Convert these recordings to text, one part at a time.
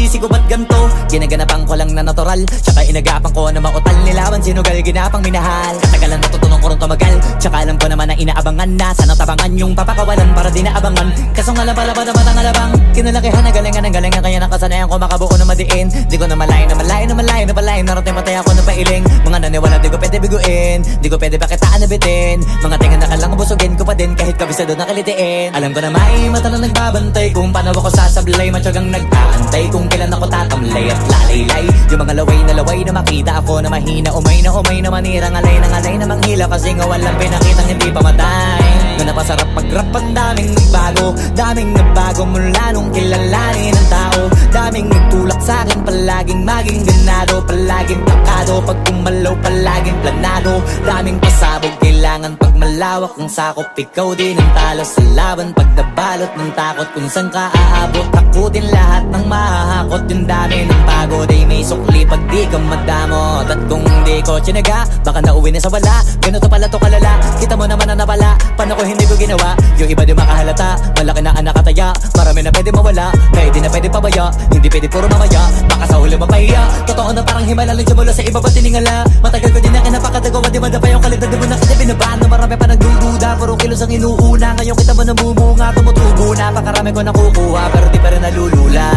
sinisisi ko ba't ganto? Ginaganapan ko lang na natural, tsaka inagapan ko na mautal nilaban. Sinugal ginapang minahal, katagalan natutunan ko rin tumagal. Tsaka alam ko naman na inaabangan na sana tabangan yung papakawalan para di naabangan. Kaso nga lang pala ba naman ang alabang kinalakihan na galingan ng galingan, kaya nakasanayan ko makabuo na madiin. Di ko na malayo na malayo na malayo na palayo, narating matay ako na pailing. Mga naniwala di ko pwede biguin, di ko pwede pakitaan na bitin. Mga tingan na kalang busugin ko pa din kahit kabisado na kalitiin. Alam ko na may mata na nagbabantay kung paano ako sasablay, matyagang nag-aantay kung kailan ako tatamlay at lalaylay. Yung mga laway na makita ako na mahina, umay na manirang alay na manghila, kasi nga walang pinakitang hindi pamatay. Na napasarap mag-rap, ang daming nagbago mula nung kilalanin ang tao. Daming nagtulak sa'kin, palaging maging ganado, palaging plakado, pag kumalaw palaging planado. Daming pasabog, kailangan pag malawak ang sakop, ikaw din ang talo sa laban. Pag nabalot ng takot kung saan ka aabot, takutin lahat ng mahahakot. Yung dami ng pagod ay may sukli pag di ka madamot. At kung di ko tsinaga, baka nauwi na sa wala. Ganito pala to kalala, kita mo naman na napala. Paano ko hindi ko ginawa? Yung iba di makahalata, malaki na anak kataya. Marami na pwede mawala, kaya di na pwede pabaya. Hindi pwede puro mamaya, baka sa huli mapahiya. Totoo na parang himala lang simula sa iba ba tiningala. Matagal ko din na kinapakatagawa, di madapa yung kalidad. Di mo na kita binabaan na marami pa nagdududa, puro kilos ang inuuna. Ngayon kita mo namumunga, tumutubo na. Pakarami ko nakukuha, pero di pa rin nalulula.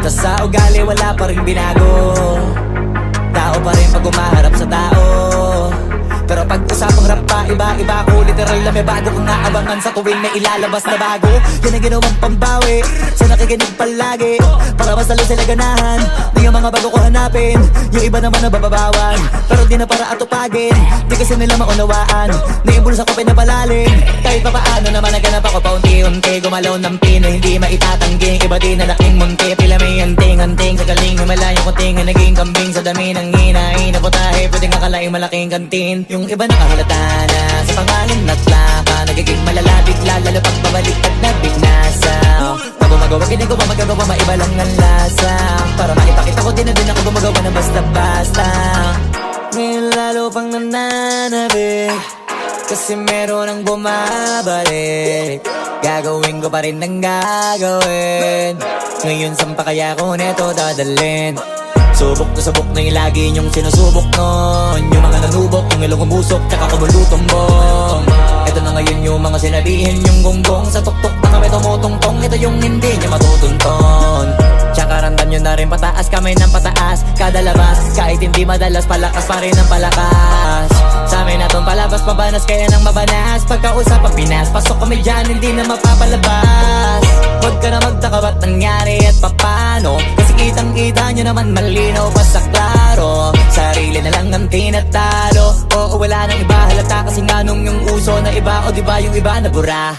Tas sa ugali wala pa rin binago, tao pa rin pag umaharap sa tao. Pero pag usapang rap pa, iba ko literal na may bago kong naabangan sa tuwing may ilalabas na bago. Yan ang ginawang pambawi sa nakikinig palagi, para mas lalo sila ganahan. Di yung mga bago ko hanapin, yung iba naman nababawan, pero di na para atupagin. Di kasi nila maunawaan, naimbulsa ko pinapalalim. Kahit pa paano naman naganap ako paunti-unti, gumalaw ng pino, hindi maitatanggi. Iba din na laking munti, pila may anting-anting. Sa galing himalayang kunting, naging kambing sa dami ng hinahin na putahe. Pwedeng akalaing malaking kantin. Yung iba nakahalata na sa pangalan at plaka, nagiging malalapit lalo pag babalik at nabignasa. Pag gumagawa, ginagawa, magagawa, maiba lang ang lasa. Para maipakita ko din na din ako gumagawa na basta-basta. Ngayon lalo pang nananabik, kasi meron ang bumabalik. Gagawin ko pa rin ang gagawin. Ngayon saan pa kaya ko neto dadalhin? Subok na yung lagi niyong sinusubok nun. Yung mga nanubok, yung ilong umusok, tsaka kumulutumbong. Ito na ngayon yung mga sinabihin yung gonggong. Sa tuktok na kami tumutungtong, ito yung hindi niya matutunton. Tsaka randan nyo na rin pataas, kamay ng pataas. Kada labas, kahit hindi madalas, palakas pa rin ang palakas. Sa amin na tong palabas, pabanas, kaya nang mabanas. Pagkausap ang Pinas, pasok kami dyan, hindi na mapapalabas. Huwag ka na magtaka ba't nangyari at papano, kasi kitang-kita nyo naman malinaw pa sa klaro. Sarili na lang ang tinatalo, oo wala nang iba halata, kasi nga nung yung uso na iba, o diba yung iba na bura.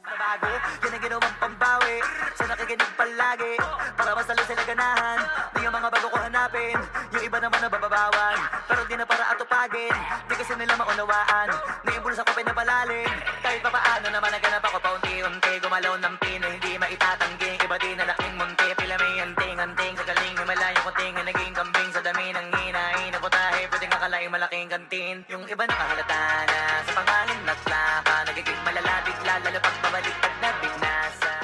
Nabago, yan ang ginawang pambawi sa nakikinig palagi, para mas lalo sila ganahan. Di yung mga bago ko hanapin, yung iba naman nababawan, pero di na para atupagin. Di kasi nila maunawaan, naimbulsa ko pinapalalim. Kahit pa paano naman naganap ako paunti-unti, gumalaw ng pino, hindi maitatanggi. Iba din na laking munti, pila may anting-anting. Sa galing himalayang kunting, naging kambing sa dami ng hinahin na putahe. Pwedeng akalaing malaking kantin. Yung iba nakahalata na sa pangalan at plaka, nagiging malalapit lalo pag babalik at nabignasa.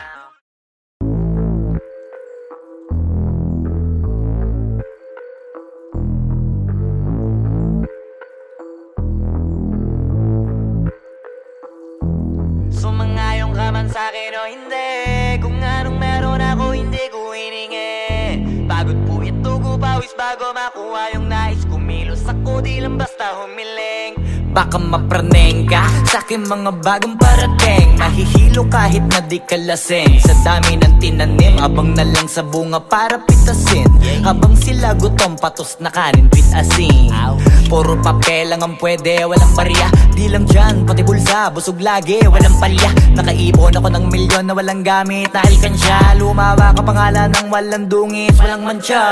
Sumangayong ka man sa'kin o hindi, kung anong meron ako hindi ko hiningi. Pagod po ito ko pawis bago makuha yung nais. Kumilos ako di lang basta humiling. Baka mapraneng ka sa'kin mga bagong parating. Mahihilo kahit na di ka lasing. Sa dami ng tinanim, abang na lang sa bunga para pitasin. Habang sila gutom, patos na kanin with asin. Puro papel lang ang pwede, walang barya. Di lang dyan, pati bulsa, busog lagi, walang palya. Nakaipon ako ng milyon na walang gamit na alkansya. Lumawa ka pangalan ng walang dungis, walang mancha.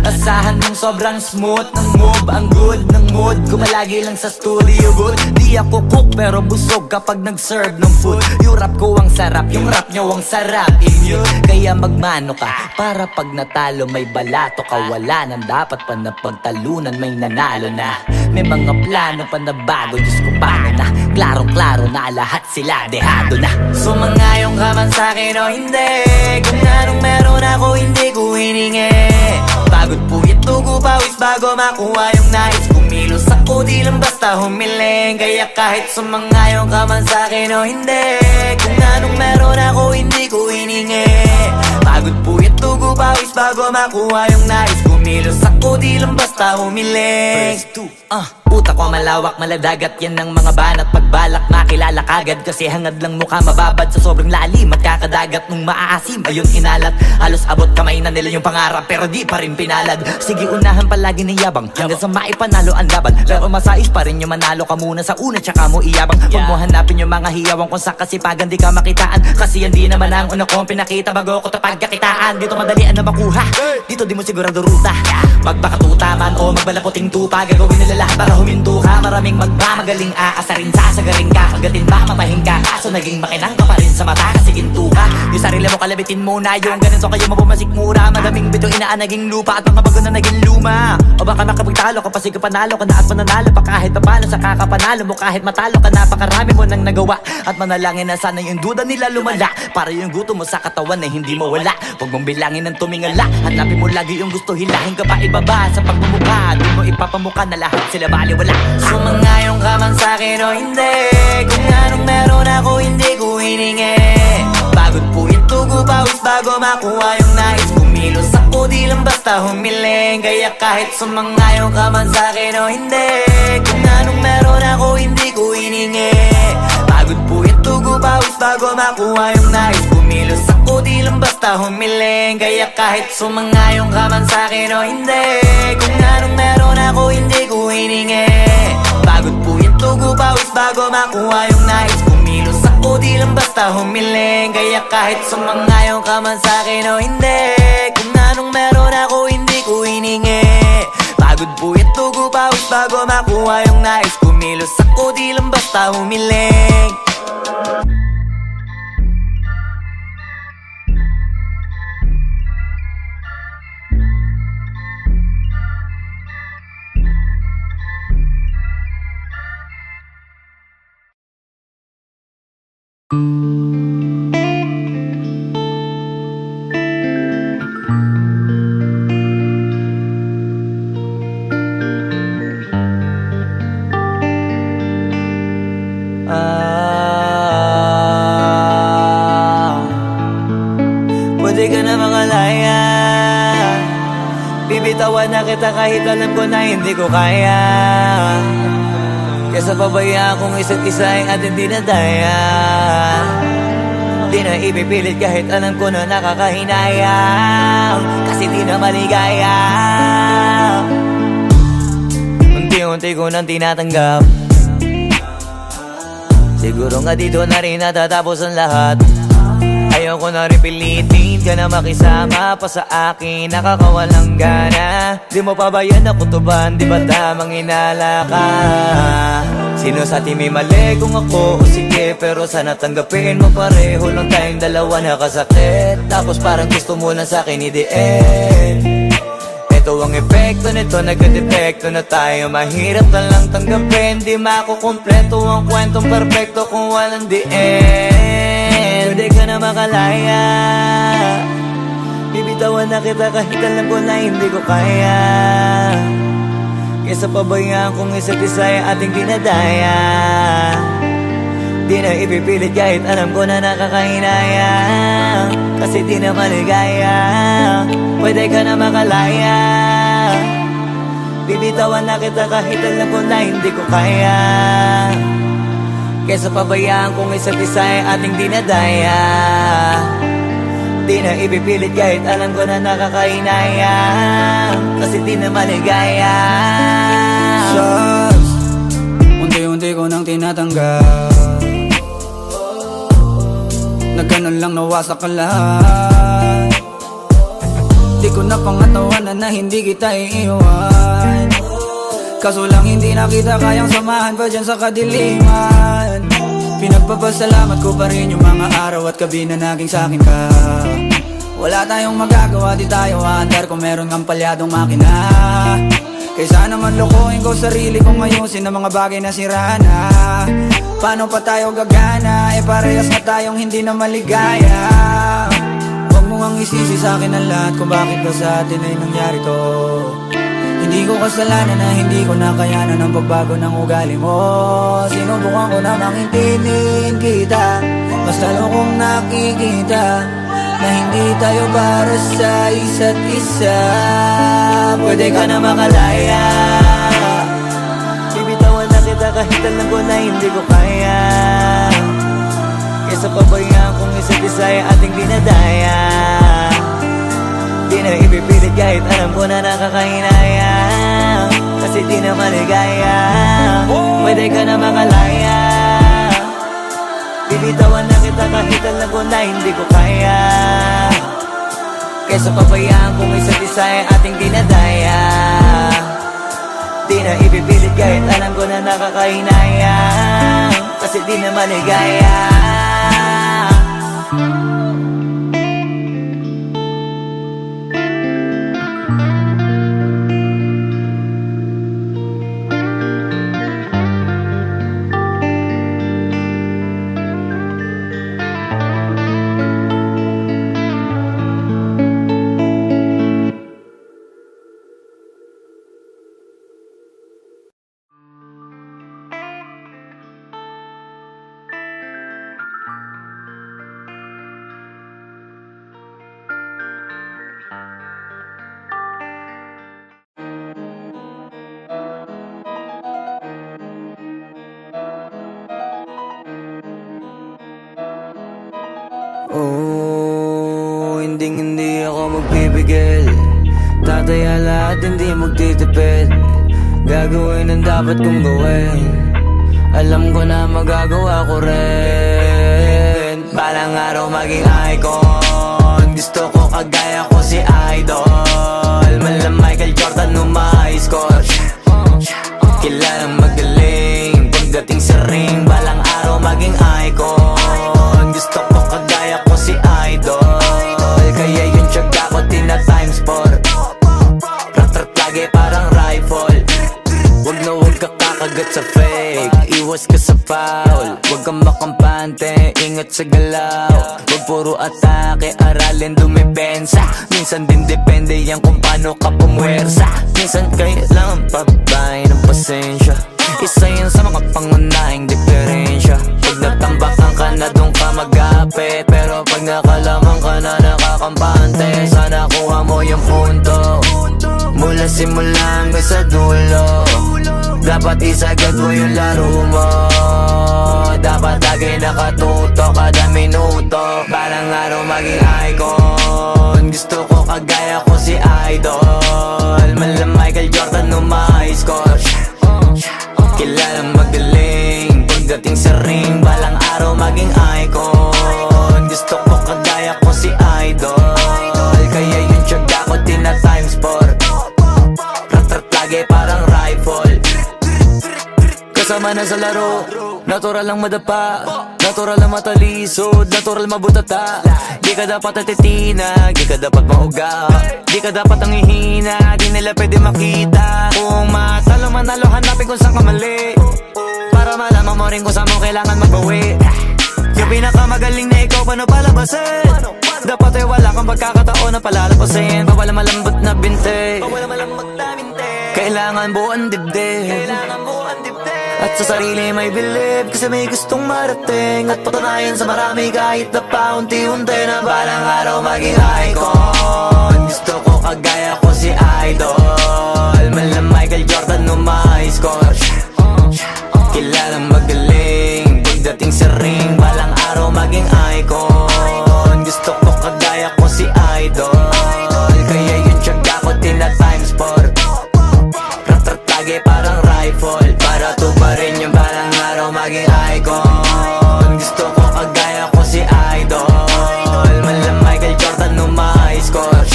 Asahan mong sobrang smooth ng move, ang good ng mood. Gumalagi lang sa studio good. Di ako cook pero busog kapag nag-serve ng food. Yung rap ko ang sarap, yung rap nyo ang sarap. Immune, kaya magmano ka para pag natalo may balato ka. Wala nang dapat pa na pagtalunan, may nanalo na. May mga plano pa na bago, Diyos ko paano na. Klarong-klaro na lahat sila dehado na. Sumangayong ka man sa'kin o hindi, kung anong meron ako hindi ko hiningi. Pagod puyat tugo pawis bago makuha yung nais. Kumilos ako di lang basta humiling. Kaya kahit sumangayong ka man sa'kin o hindi, kung anong meron ako hindi ko hiningi. Pagod puyat tugo pawis bago makuha yung nais. Kumilos ako di lang basta humiling. Utak ko malawak, maladagat yan ng mga banat. Pagbalak makilala kagad kasi hangad lang mukha mababad sa sobrang lalim at kakadagat nung maaasim. Ayun inalat, halos abot kamay na nila yung pangarap pero di pa rin pinalad. Sige unahan palagi ni yabang hanggang sa maipanalo ang laban. Pero masais pa rin yung manalo ka muna sa una tsaka mo iyabang. Huwag mo hanapin yung mga hiyawang kung sa kasipagan di ka makitaan. Kasi yan di naman ang una kong pinakita bago ko tapagkakitaan. Dito madalian na makuha, dito di mo sigurado ruta. Magbakatuta man o magbalaputing tupa, gagawin nila lahat para huminto ka. Maraming magmamagaling aasarin, sasagaring ka, kagatin ba mapahin ka. Kaso naging makinang ka pa rin sa mata kasi ginto ka. Yung sarili mo kalabitin muna, yung ganun so kayo mapumasik mura. Madaming bito inaan naging lupa at mga bago na naging luma. O baka makapagtalo ka pa sige panalo ka na at mananalo pa kahit papano sa kakapanalo mo. Kahit matalo ka napakarami mo nang nagawa at manalangin na sana yung duda nila lumala. Para yung gutom mo sa katawan na hindi mo wala. Huwag mong bilangin ng tumingala, hanapin mo lagi yung gusto, hilahin ka pa ibaba sa pagmumukha. Doon mo ipapamuka na lahat sila baliwala. Sumangayong ka man sa'kin o hindi, kung anong meron ako hindi ko hiningi. Pagod puyat tugo pawis bago makuha yung nais. Kumilos ako di lang basta humiling. Kaya kahit sumangayong ka man sa'kin o hindi, kung anong meron ako hindi ko hiningi. Pagod puyat tugo pawis bago makuha yung nais. Kumilos ako di lang basta humiling. Kaya kahit sumangayong ka man sa'kin o hindi, kung anong meron ako hindi ko hiningi. Pagod puyat tugo pawis bago makuha yung nais. Kumilos ako di lang basta humiling. Kaya kahit sumangayong ka man sa'kin o hindi, kung anong meron ako hindi ko hiningi. Pagod puyat tugo pawis bago makuha yung nais. Kumilos ako di lang basta humiling. Pwede ka na mangalaya, bibitawan na kita kahit alam ko na hindi ko kaya. Kesa pabayaan kung isa't isa ay ating dinadaya. Di na ipipilit kahit alam ko na nakakahinayang, kasi di na maligaya. Unti-unti ko nang tinatanggap, siguro nga dito na rin natatapos ang lahat. Ayoko na rin pilitin ka na makisama pa sa akin, nakakawalang gana. Di mo pa ba yan nakutuban, di ba tamang inala ka? Sino sa atin may mali kung ako o sige, pero sana tanggapin mo pareho lang tayong dalawa nakasakit. Tapos parang gusto mo lang sa akin i-the-end. Ito ang epekto nito, nagka-depekto na tayo. Mahirap na lang tanggapin, di makukumpleto ang kwentong perfecto kung walang the end. Pwede ka na makalaya, bibitawan na kita kahit alam ko na hindi ko kaya. Kesa pabayaan kung isa't isa ay ating dinadaya. Di na ipipilit kahit alam ko na nakakahinaya, kasi di na maligaya. Pwede ka na makalaya, bibitawan na kita kahit alam ko na hindi ko kaya. Kesa pabayaan kung isa't isa ay ating dinadaya. Di na ipipilit kahit alam ko na nakakahinaya, kasi di na maligaya. Shucks, unti-unti ko nang tinatanggap, na ganun lang nawasak ka lahat. Di ko na pangatawanan na hindi kita iiwan, kaso lang hindi na kita kayang samahan pa dyan sa kadiliman. Pinagpapasalamat ko pa rin yung mga araw at gabi na naging sa'kin ka. Wala tayong magagawa, di tayo aandar kung meron kang palyadong makina. Kaysa naman lokohin ko sarili kong ayusin ang mga bagay na sira na. Paano pa tayo gagana? Parehas na tayong hindi na maligaya. Huwag mo ngang isisi sa'kin ang lahat kung bakit ba sa atin ay nangyari to. Hindi ko kasalanan na hindi ko nakayanan ang pagbago ng ugali mo. Sinubukan ko namang intindihin kita, basta lang kong nakikita na hindi tayo para sa isa't isa. Pwede ka na makalaya, bibitawan na kita kahit alam ko na hindi ko kaya. Kesa pabayaan kung isa't isa ay ating dinadaya. Di na ipipilit kahit alam ko na nakakahinaya, kasi di na maligaya. Pwede ka na makalaya, bibitawan na kita kahit alam ko na hindi ko kaya. Kesa pabayaan kung isa't isa ay ating dinadaya. Di na ipipilit kahit alam ko na nakakahinaya, kasi di na maligaya. Hindi ako magpipigil, tataya lahat, hindi magtitipid. Gagawin ang dapat kong gawin, alam ko na magagawa ko rin. Balang araw maging icon, gusto ko kagaya ko si Idol. Malam Michael Jordan nung ma-high score, kilalang magaling pagdating sa ring. Balang araw maging icon, gusto ko kagaya ko si Idol. Kaya yung tiyaga ko tina-times 4, rat-rat lagi parang rifle. Wag na wag ka kakagat sa fake, iwas ka sa foul. Wag kang makampante, ingat sa galaw. Wag puro atake, aralin dumipensa. Minsan din depende yan kung paano ka pumwersa. Minsan kailangan pabay ng pasensya, isa yan sa mga pangunahing diferensya. Pag natambakan ka na doon ka mag-apit, pero pag nakalaman ka na nakakampante, sana kuha mo yung punto. Mula simula hanggang sa dulo, dapat isagad mo yung laro mo. Dapat lagi nakatuto kada minuto. Balang araw maging icon, gusto ko kagaya ko si Idol. Malam Michael Jordan nung ma-high score, kilalang magaling pagdating sa ring. Balang araw maging icon, gusto ko kagaya ko si Idol. Kaya yung tiyaga ko tina-times 4, rat-rat lagi parang rifle. Kasama na sa laro, natural lang madapa, natural lang matalisod, natural mabutata. Di ka dapat atitina, di ka dapat mauga, di ka dapat ang ihina, di nila pwede makita. Kung matalo manalo, hanapin kung saan ka mali, para malaman mo rin kung saan mo kailangan magbawi. Yung pinakamagaling na ikaw, paano palabasin? Dapat ay wala kang pagkakataon na palalapasin. Bawala malambot na binte, kailangan buuan dibdib, at sa sarili may believe, kasi may gustong marating at patunayan sa marami kahit na paunti-unti. Na balang araw maging icon, gusto ko kagaya ko si Idol. Malam Michael Jordan nung ma-high score, kilalang magaling pagdating sa ring. Balang araw maging icon, gusto ko kagaya ko si Idol. Kaya yung tiyaga ko tina-times 4, rat-rat lagi parang rifle. Para tuparin yung balang araw maging icon, gusto ko kagaya ko si Idol. Malam Michael Jordan nung ma-high score,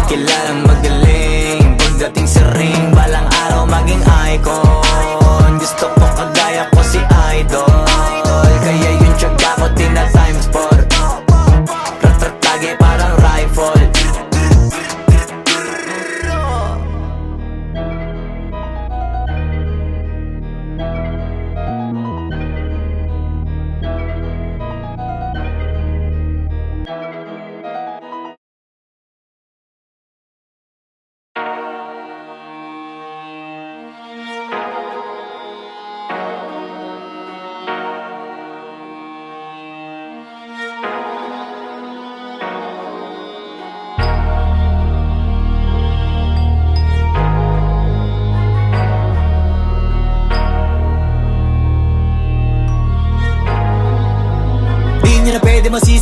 kilalang magaling pagdating sa ring. Balang araw maging icon, gusto ko kagaya ko si Idol. Kaya yung tiyaga ko tina-times 4, rat-rat lagi parang rifle.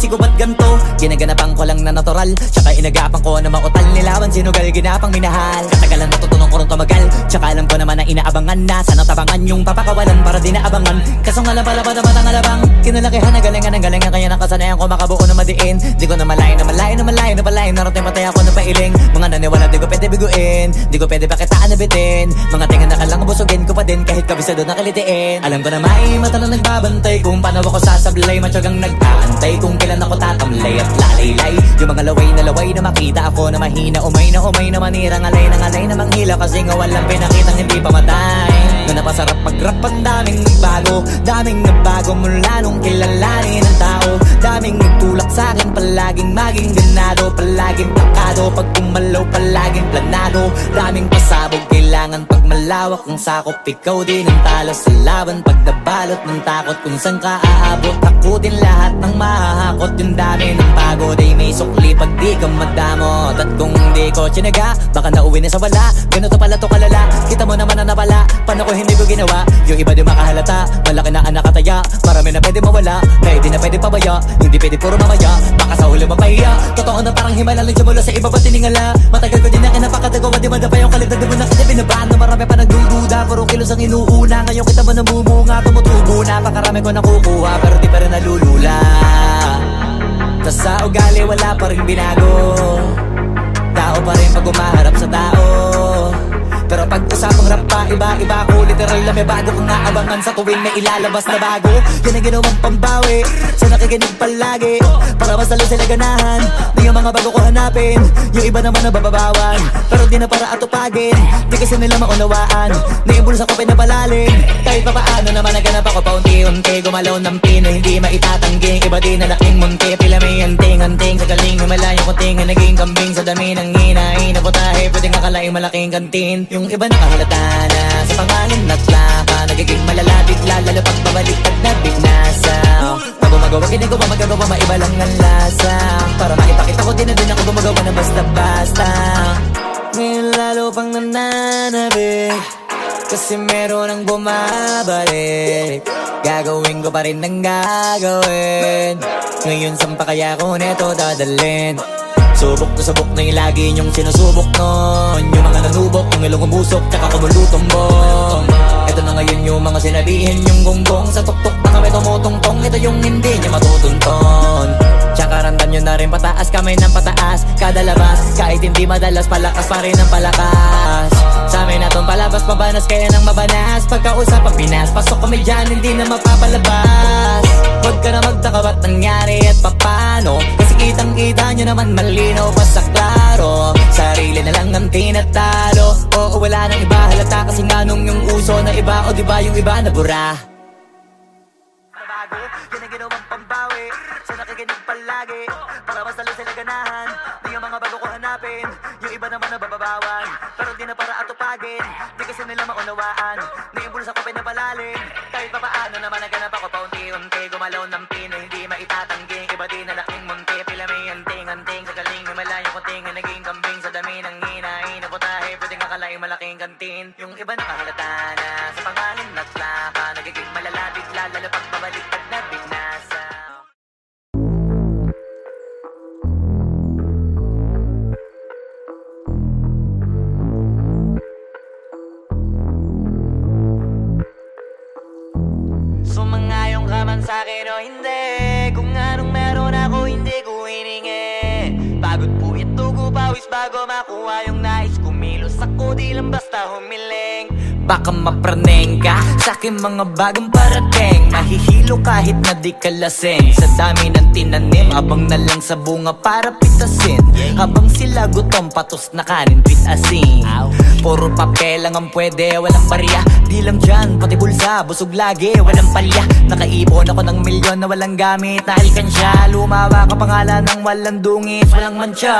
isip ko ba't ganto? Ginaganapan ko lang na natural, tsaka inagapan ko na mautal nilawan, sinugal ginapang minahal. Katagalan natutunan ko rin tumagal, tsaka alam ko naman na inaabangan na. Sana tabangan yung papakawalan para di naabangan. Kaso nga lang pala ba naman ang alabang kinalakihan na galingan ng galingan, kaya nakasanayan ko makabuo na madiin. Di ko na malayo na malayo na malayo na malayo, narating patay ako ng pailing. Mga naniwala di ko pwede biguin, di ko pwede pakitaan na bitin. Mga tinga na kalang busugin ko pa din kahit kabisado na kalitiin. Alam ko na may mata na nagbabantay kung paano ako sasablay, matyagang nag-aantay kung kailan ako tatamlay at lalaylay. Yung mga laway na makita ako na mahina, umay na manirang alay na manghila, kasi nga walang pinakitang hindi pamatay. Na napasarap mag-rap, ang daming nagbago mula nung kilalanin ang tao. Daming nagtulak sa'kin, palaging maging ganado, palaging plakado, pag kumalaw palaging planado. Daming pasabog, kailangan pag malawak ang sakop, ikaw din ang talo sa laban. Pag nabalot ng takot kung saan ka aabot, takutin lahat ng mahahakot. Yung dami ng pagod ay may sukli pag di ka madamot. At kung hindi ko tsinaga, baka nauwi na sa wala. Ganito pala to kalala, kita mo naman na napala. Paano ko hindi ko ginawa, yung iba di makahalata. Malaki na anak kataya, marami na pwede mawala, kaya di na pwede pabaya, hindi pwede puro mamaya, baka sa huli mapahiya. Totoo na parang himala lang mula sa iba ba tiningala. Matagal ko din na kinapakatagawa, di madapa yung kalidad, di mo na kita binabahan. Na marami pa nagdududa, puro kilos ang inuuna. Ngayon kita mo namumunga, tumutubo na, pakarami ko nakukuha, pero di pa rin nalulula. Tas sa ugali wala pa rin binago, tao pa rin pag umaharap sa tao. Pero pag usapang rap pa, iba ko, literal na may bago kong naabangan sa tuwing may ilalabas na bago. Yan ang ginawang pambawi sa nakikinig palagi, para mas lalo sila ganahan. Di yung mga bago ko hanapin, yung iba naman nabababawan, pero di na para atupagin, di kasi nila maunawaan. Naimbulsa ko pinapalalim, kahit pa paano naman naganap ako paunti-unti. Gumalaw ng pino, hindi maitatanggi, iba din na laking munti. Pila may anting-anting sa galing, humalayong kunting na naging kambing sa dami ng hinahin na putahe. Pwedeng akalaing malaking kantin, yung iba nakahalata na sa pangalan at laka, nagiging malala bigla, lalo pag babalik at nabinasa. Pag gumagawa, ginagawa, magagawa, maiba lang ang lasa, para maipakita ko din na din ako gumagawa na basta-basta. Ngayon lalo pang nananabik, kasi meron ang bumabalik. Gagawin ko pa rin ang gagawin, ngayon saan pa kaya ko neto dadalhin? Subok to subok na yung lagi niyong sinusubok nun, yung mga nanubok, yung ilong umusok, tsaka kumulutong bong. Ito na ngayon yung mga sinabihin yung gonggong, sa tuktok na kami tumutungtong, ito yung hindi niya matutunton. Tsaka randan nyo na rin pataas, kamay ng pataas, kada labas, kahit hindi madalas, palakas pa rin ang palakas. Sa amin na tong palabas, mabanas kaya nang mabanas, pagkausap ang Pinas, pasok kami dyan, hindi na mapapalabas. Huwag ka na magtaka ba't nangyari at papano, kasi kitang-kita nyo naman malinaw pa sa klaro. Sarili na lang ang tinatalo, oo wala nang iba halata, kasi nga nung yung uso na iba, o diba yung iba na bura. Nabago, yan ang ginawang pambawi sa nakikinig palagi, para mas lalo sila ganahan. Di yung mga bago ko hanapin, yung iba naman nabababawan, pero di na para atupagin, di kasi nila maunawaan. Naimbulsa ko pinapalalim, kahit pa paano naman naganap ako paunti-unti. Gumalaw ng pino, hindi maitatanggi, iba din na laking munti. Pila may anting-anting sa galing, himalayong kunting na naging kambing sa dami ng hinahin na putahe. Pwedeng akalaing malaking kantin, yung iba nakahalata na sa pangalan at laka, nagiging malala bigla, lalo pag babalik at nabinasa. Sumangayong ka man sa'kin o hindi, kung anong meron ako hindi ko hiningi. Pagod po ito ko pawis bago makuha yung nais, kumilos ako di lang basta humiling. Baka mapraneng ka sa'kin mga bagong parating, mahihilo kahit na di ka lasing. Sa dami ng tinanim, abang na lang sa bunga para pitasin. Habang sila gutom, patos na kanin, pitasin. Puro papel lang ang pwede, walang barya. Di lang dyan, pati bulsa, busog lagi, walang palya. Nakaipon ako ng milyon na walang gamit na alkansya. Lumawa ka pangalan ng walang dungis, walang mancha.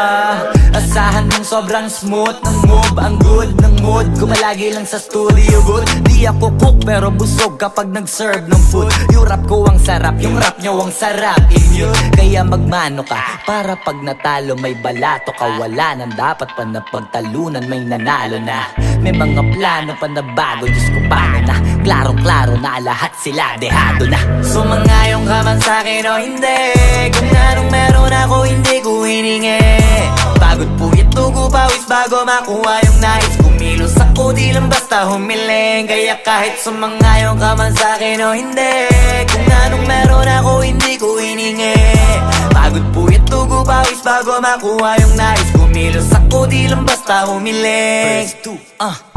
Asahan ng sobrang smooth ng move, ang good ng mood, gumalagi lang sa studio. liubot. Di ako cook pero busog kapag nag-serve ng food. Yung rap ko ang sarap, yung rap nyo ang sarap. Immune, kaya magmano ka para pag natalo may balato ka. Wala nang dapat pa na pagtalunan, may nanalo na. May mga plano pa na bago, Diyos ko paano na. Klarong-klaro na lahat sila dehado na. Sumangayong ka man sa'kin o hindi, kung anong meron ako hindi ko hiningi. Pagod puyat tugo pawis bago makuha yung nais. Kumilos ako di lang basta humiling. Kaya kahit sumangayong ka man sa'kin o hindi, kung anong meron ako hindi ko hiningi. Pagod puyat tugo pawis bago makuha yung nais. Kumilos ako di lang basta humiling.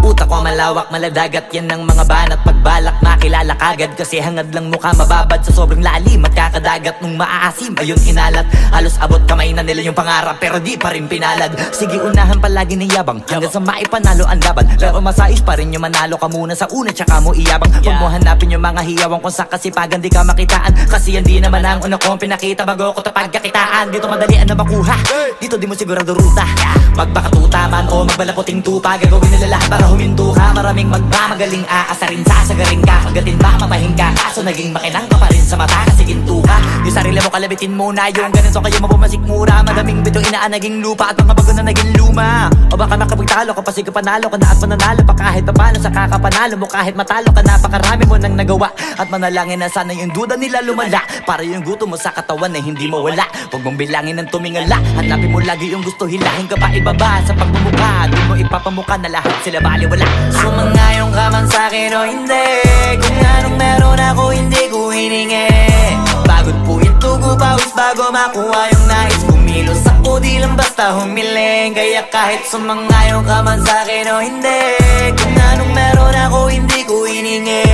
Utak ko malawak, maladagat, yan ang mga banat. Pagbalak makilala kagad, kasi hangad lang mukha mababad. Sa sobrang lalim, magkakadagat nung maaasim. Ayun inalat, halos abot kamay na nila yung pangarap, pero di pa rin pinalad. Sige unahan palagi ng yabang, hanggang sa maipanalo ang laban. Pero masais pa rin yung manalo ka muna sa una, tsaka mo iyabang. Huwag mo hanapin yung mga hiyawang kung sa kasipagan di ka makitaan. Kasi yan di naman ang una kong pinakita bago ko tapagkakitaan. Dito madalian na makuha, dito di mo sigurado ruta. Magbakatuta man o magbalaputing tupa, gagawin nila lahat para huminto ka. Maraming magmamagaling aasarin, sasagaring ka. Pagdating ba mamahing ka, kaso naging makinang ka pa rin sa mata kasi ginto ka. Yung sarili mo kalabitin muna, yung ganito kayo mabumasik mura. Madaming bito inaan naging lupa at mga bago na naging luma. O baka makapagtalo ka pa, sige panalo ka na at mananalo pa kahit papalo sa kakapanalo mo. Kahit matalo ka, napakarami mo nang nagawa. At manalangin na sana yung duda nila lumala, para yung gutom mo sa katawan na hindi mawala. Huwag mong bilangin ng tumingala, hanapin mo lagi yung gusto, hilahin ka pa ibaba sa pagmumukha. Doon mo ipapamuka na lahat sila baliwala. Sumangayong ka man sa'kin o hindi, kung anong meron ako hindi ko hiningi. Pagod puyat tugo pawis bago makuha yung nais. Kumilos ako di lang basta humiling. Kaya kahit sumangayong ka man sa'kin o hindi, kung anong meron ako hindi ko hiningi.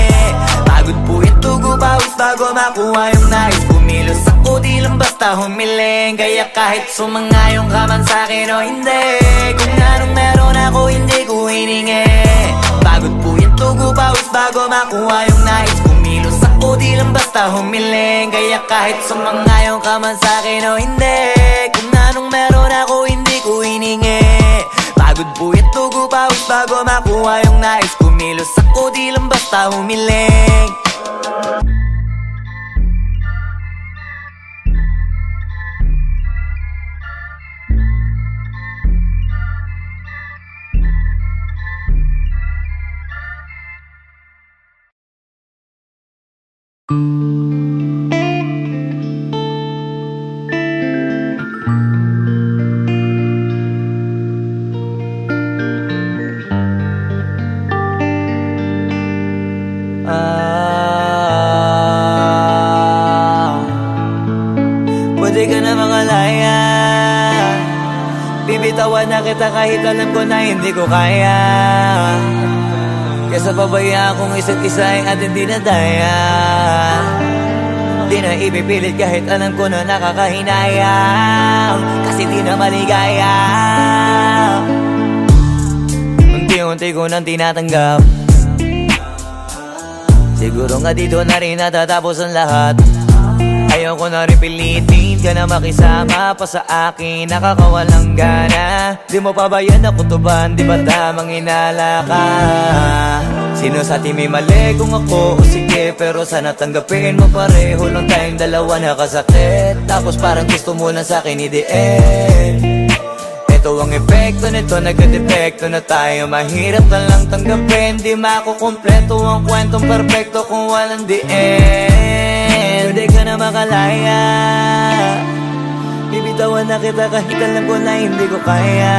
Pagod puyat tugo pawis bago makuha yung nais. Kumilos ako di lang basta humiling. Kaya kahit sumangayong ka man sa'kin o hindi, kung anong meron ako hindi ko hiningi. Pagod puyat tugo pawis bago makuha yung nais. Kumilos ako di lang basta humiling. Kaya kahit sumangayong ka man sa'kin o hindi, kung anong meron ako hindi ko hiningi. Pagod puyat tugo pawis bago makuha yung nais. Kumilos ako di lang basta humiling. Pwede ka na makalaya, bibitawan na kita kahit alam ko na hindi ko kaya. Kesa pabayaan kung isa't isa ay ating dinadaya. Di na ipipilit kahit alam ko na nakakahinayang, kasi di na maligaya. Unti-unti ko nang tinatanggap, siguro nga dito na rin natatapos ang lahat. Ayaw ko na rin pilitin ka na makisama pa sa akin, nakakawalang gana. Di mo pa ba yan nakutuban, di ba tamang inala ka? Sino sa atin may mali kung ako o sige, pero sana tanggapin mo pareho lang tayong dalawa nakasakit. Tapos parang gusto mo na sa akin i-end. Ito ang epekto nito, nagka-depekto na tayo. Mahirap na lang tanggapin, di makukumpleto ang kwentong perfecto kung walang the end. Pwede ka na makalaya, bibitawan na kita kahit alam ko na hindi ko kaya.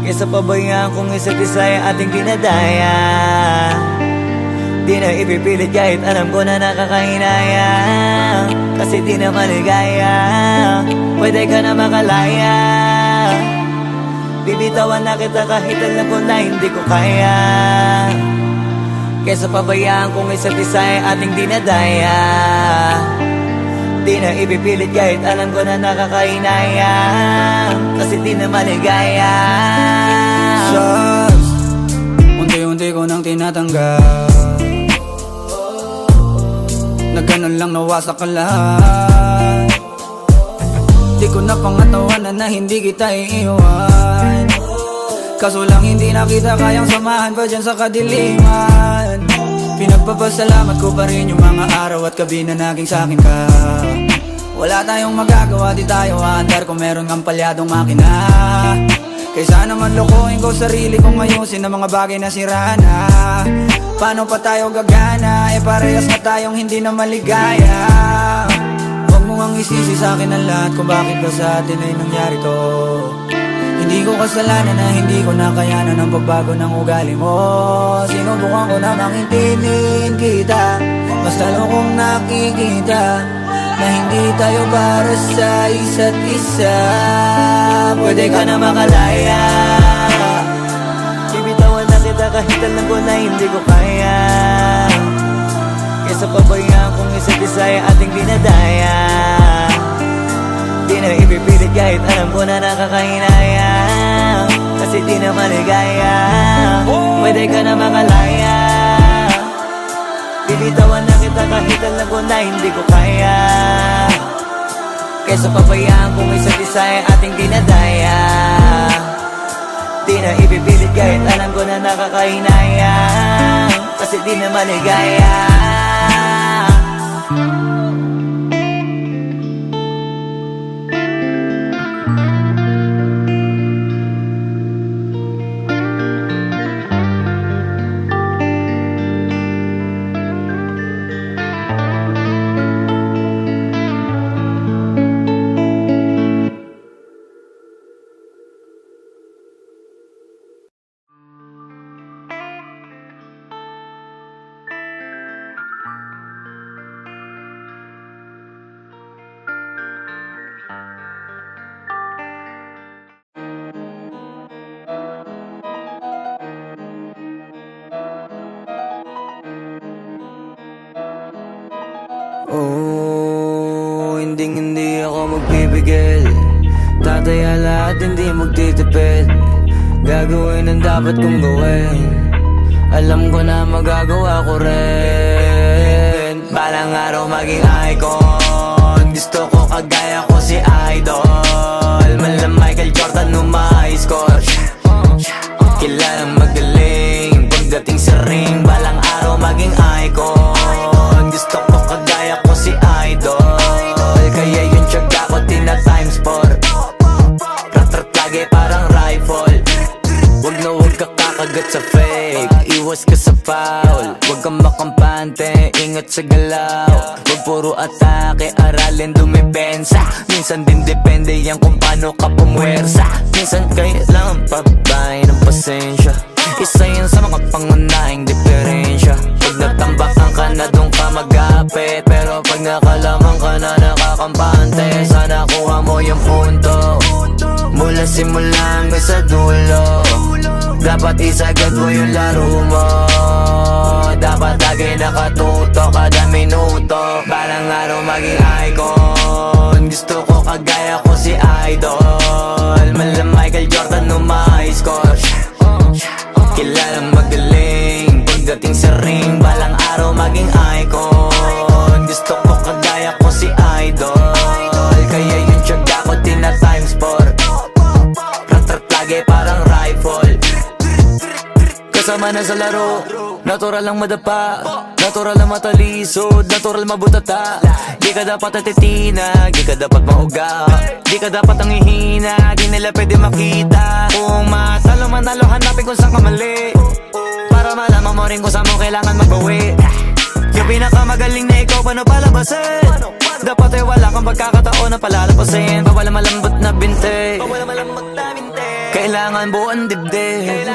Kesa pabayaan kung isa't isa ay ating dinadaya. Di na ipipilit kahit alam ko na nakakahinaya, kasi di na maligaya. Pwede ka na makalaya, bibitawan na kita kahit alam ko na hindi ko kaya. Kesa pabayaan kung isa't isa ay ating dinadaya. Di na ipipilit kahit alam ko na nakakahinaya, kasi di na maligaya. Just unti-unti ko nang tinatanggap, na ganun lang nawasak ka lahat. Di ko na pangatawanan na hindi kita iiwan. Kaso lang hindi na kita kayang samahan pa dyan sa kadiliman. Pinagpapasalamat ko pa rin yung mga araw at gabi na naging sa'kin ka. Wala tayong magagawa, di tayo aandar kung meron kang palyadong makina. Kaysa naman lokohin ko sarili kong ayusin ang mga bagay na sira na. Paano pa tayo gagana, parehas na tayong hindi na maligaya. Huwag mo ngang isisi sa'kin ang lahat kung bakit ba sa atin ay nangyari to. Hindi ko kasalanan na hindi ko nakayanan ang pagbago ng ugali mo. Sinubukan ko namang intindihin kita, basta lang kong nakikita na hindi tayo para sa isa't isa. Pwede ka na makalaya, bibitawan na kita kahit alam ko na hindi ko kaya. Kesa pabayaan kong isa't isa ay ating dinadaya. Di na ipipilit kahit alam ko na nakakahinaya, kasi di na maligaya. Pwede ka na makalaya, bibitawan na kita kahit alam ko na hindi ko kaya. Kesa pabayaan kung isa't isa ay ating dinadaya. Di na ipipilit kahit alam ko na nakakahinaya, kasi di na maligaya. Oh, hindi ako magpipigil. Tataya lahat, hindi magtitipid. Gagawin ang dapat kong gawin. Alam ko na magagawa ko rin. Balang araw maging icon. Gusto ko kagaya ko si Idol. Malam Michael Jordan nung ma-score. Kilalang magaling pagdating sa ring. Balang araw maging icon. Gusto ko kagaya ko si Idol. Kaya yung tiyaga ko tina-times 4. Rat-rat lagi parang rifle. Wag na wag ka kakagat sa fake. Iwas ka sa foul. Wag kang makampante, ingat sa galaw. Wag puro atake, aralin dumipensa. Minsan din depende yan kung paano ka pumwersa. Minsan kailangan pabay ng pasensya. Isa yan sa mga pangunahing diferensya. Pag natambakan ka na doon ka mag-apit, pero pag nakalaman ka na nakakampante, sana kuha mo yung punto. Mula simula hanggang sa dulo, dapat isagad mo yung laro mo. Dapat lagi nakatuto kada minuto. Balang araw maging icon. Gusto ko kagaya ko si Idol. Malam Michael Jordan nung ma-score. Kilalang magaling pagdating sa ring. Balang araw maging icon. Gusto ko kagaya ko si Idol. Kaya yung tiyaga ko tina-times 4. Rat-rat lagi parang rifle. Kasama na sa laro, natural lang madapa, natural lang matalisod, natural mabutata. Di ka dapat atitina, di ka dapat mauga, di ka dapat ang ihina, di nila pwede makita. Kung matalo manalo, hanapin kung saan ka mali, para malaman mo rin kung saan mo kailangan magbawi. Yung pinakamagaling na ikaw, paano palabasin? Dapat ay wala kang pagkakataon na palalapasin. Bawal malambot na binte, kailangan buuan dibdib.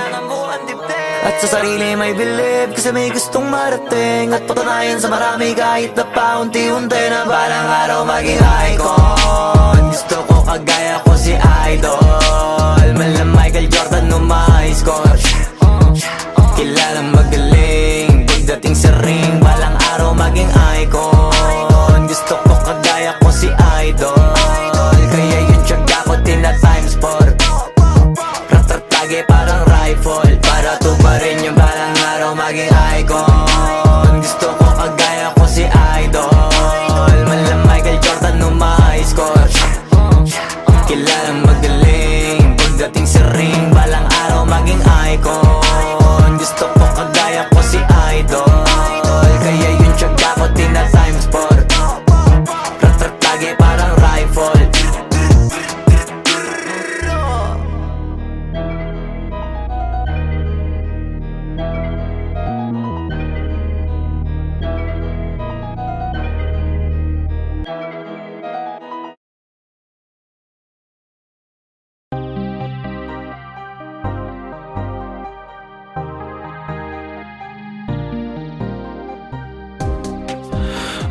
At sa sarili may believe, kasi may gustong marating. At patunayan sa marami kahit na paunti-unti, na balang araw maging icon. Gusto ko kagaya ko si Idol. Malam Michael Jordan nung ma-score. Kilalang magaling pagdating sa ring. Balang araw maging icon. Gusto ko kagaya ko si Idol. Kaya yung tiyaga ko tina-times 4. Rat-rat lagi parang rifle, para tuparin yung balang araw maging icon. Gusto ko kagaya ko si Idol. Malam Michael Jordan nung ma-score. Kilalang magaling pagdating sa ring. Balang araw maging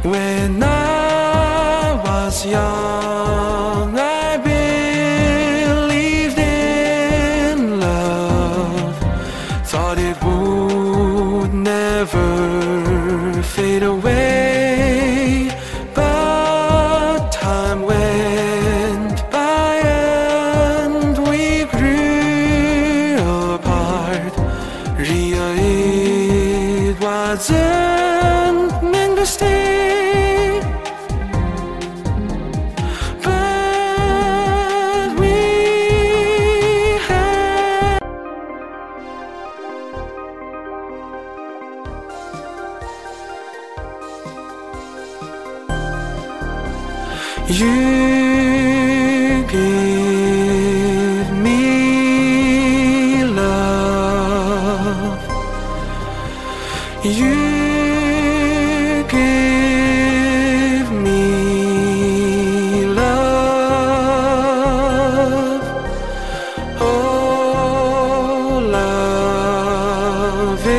When I was young, I believed in love, thought it would never fade away. But time went by and we grew apart. Ria, it wasn't meant to stay. You give me love. You give me love. Oh, love is,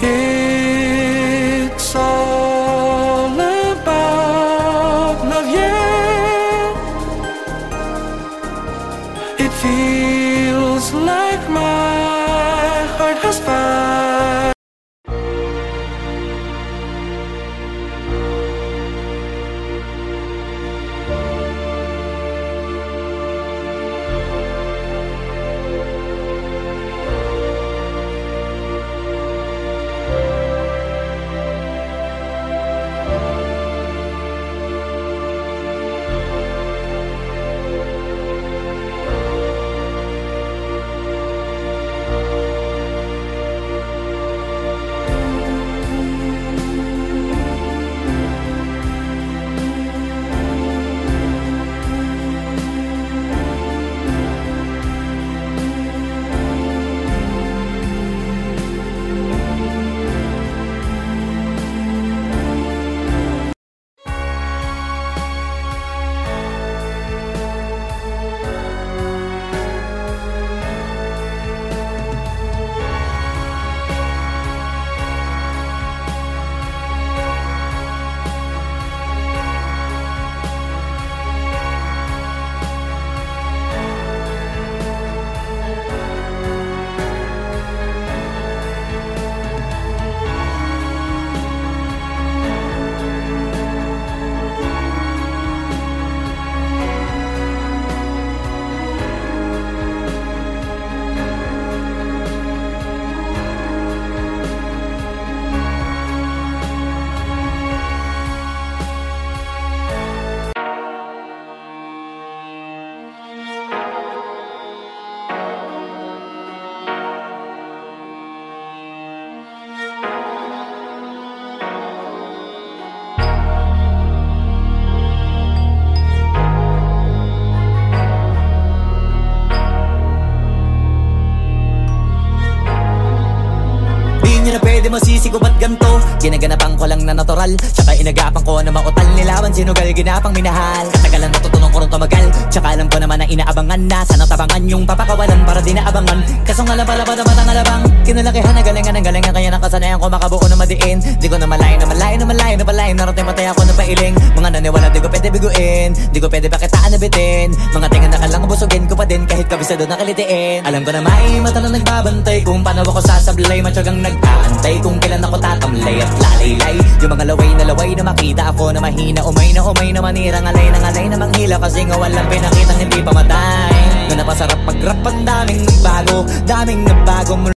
it's all about love, yeah. It feels like my heart has fire. Pwede mo sisigo ba't ganto? Ginaganapan ko lang na natural, tsaka inagapan ko na mautal nilawan. Sinugal ginapang minahal, katagalan natutunan ko rin tumagal. Tsaka alam ko naman na inaabangan na sana tabangan yung papakawalan para di naabangan. Kaso nga lang pala ba naman ang alabang kinalakihan na galingan ng galingan, kaya nakasanayan ko makabuo na madiin. Di ko na malayo na malayo na malayo na palayo, narating matay ako na pailing. Mga naniwala di ko pwede biguin, di ko pwede pakitaan na bitin. Mga tingan na kalang busugin ko pa din kahit kabisado na kalitiin. Alam ko na may mata na nagbabantay kung paano ako sasablay, matyagang nag-aantay kung kailan ako tatamlay at lalaylay. Yung mga laway na makita ako na mahina, umay na manira, ngalay na manghila, kasi nga walang pinakitang hindi pamatay. Na napasarap pag-rap, ang daming nagbago